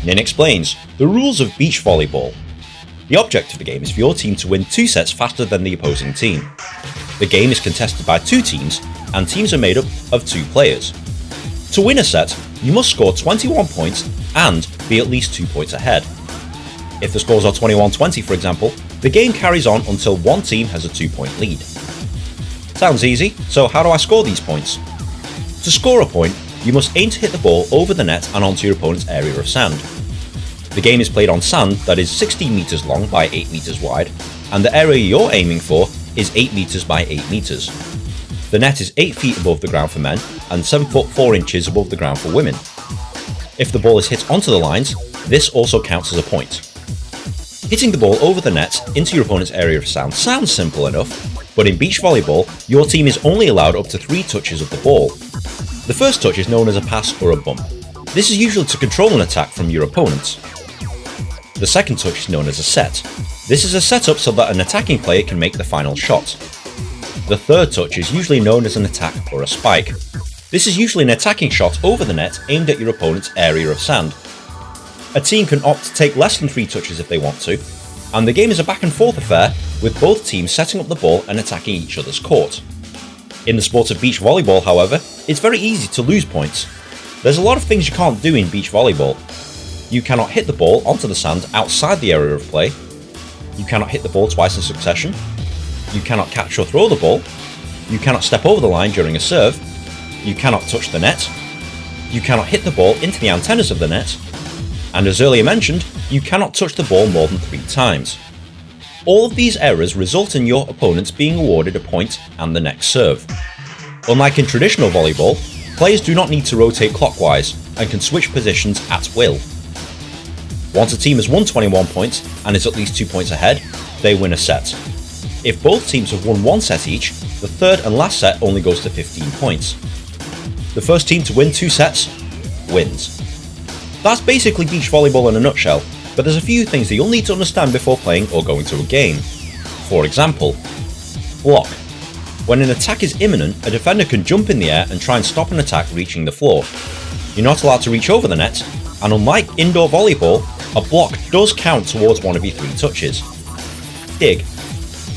Ninh explains the rules of beach volleyball. The object of the game is for your team to win 2 sets faster than the opposing team. The game is contested by 2 teams, and teams are made up of 2 players. To win a set, you must score 21 points and be at least 2 points ahead. If the scores are 21-20, for example, the game carries on until one team has a 2-point lead. Sounds easy, so how do I score these points? To score a point, you must aim to hit the ball over the net and onto your opponent's area of sand. The game is played on sand that is 16 meters long by 8 meters wide, and the area you're aiming for is 8 meters by 8 meters. The net is 8 feet above the ground for men and 7 foot 4 inches above the ground for women. If the ball is hit onto the lines, this also counts as a point. Hitting the ball over the net into your opponent's area of sand sounds simple enough, but in beach volleyball, your team is only allowed up to 3 touches of the ball. The first touch is known as a pass or a bump. This is usually to control an attack from your opponents. The second touch is known as a set. This is a setup so that an attacking player can make the final shot. The third touch is usually known as an attack or a spike. This is usually an attacking shot over the net aimed at your opponent's area of sand. A team can opt to take less than 3 touches if they want to, and the game is a back and forth affair with both teams setting up the ball and attacking each other's court. In the sport of beach volleyball, however, it's very easy to lose points. There's a lot of things you can't do in beach volleyball. You cannot hit the ball onto the sand outside the area of play. You cannot hit the ball twice in succession. You cannot catch or throw the ball. You cannot step over the line during a serve. You cannot touch the net. You cannot hit the ball into the antennas of the net. And as earlier mentioned, you cannot touch the ball more than 3 times. All of these errors result in your opponents being awarded a point and the next serve. Unlike in traditional volleyball, players do not need to rotate clockwise and can switch positions at will. Once a team has won 21 points and is at least 2 points ahead, they win a set. If both teams have won 1 set each, the third and last set only goes to 15 points. The first team to win 2 sets wins. That's basically beach volleyball in a nutshell, but there's a few things that you'll need to understand before playing or going to a game. For example, block. When an attack is imminent, a defender can jump in the air and try and stop an attack reaching the floor. You're not allowed to reach over the net, and unlike indoor volleyball, a block does count towards one of your 3 touches. Dig.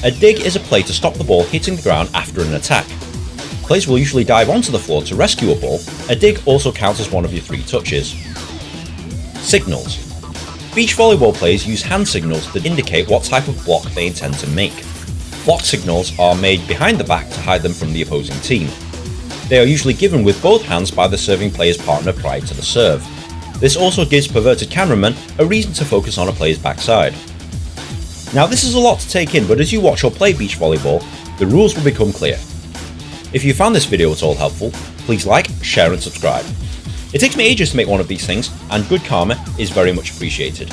A dig is a play to stop the ball hitting the ground after an attack. Players will usually dive onto the floor to rescue a ball. A dig also counts as one of your 3 touches. Signals. Beach volleyball players use hand signals that indicate what type of block they intend to make. Block signals are made behind the back to hide them from the opposing team. They are usually given with both hands by the serving player's partner prior to the serve. This also gives perverted cameramen a reason to focus on a player's backside. Now this is a lot to take in, but as you watch or play beach volleyball, the rules will become clear. If you found this video at all helpful, please like, share and subscribe. It takes me ages to make one of these things, and good karma is very much appreciated.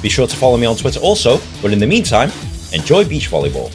Be sure to follow me on Twitter also, but in the meantime, enjoy beach volleyball.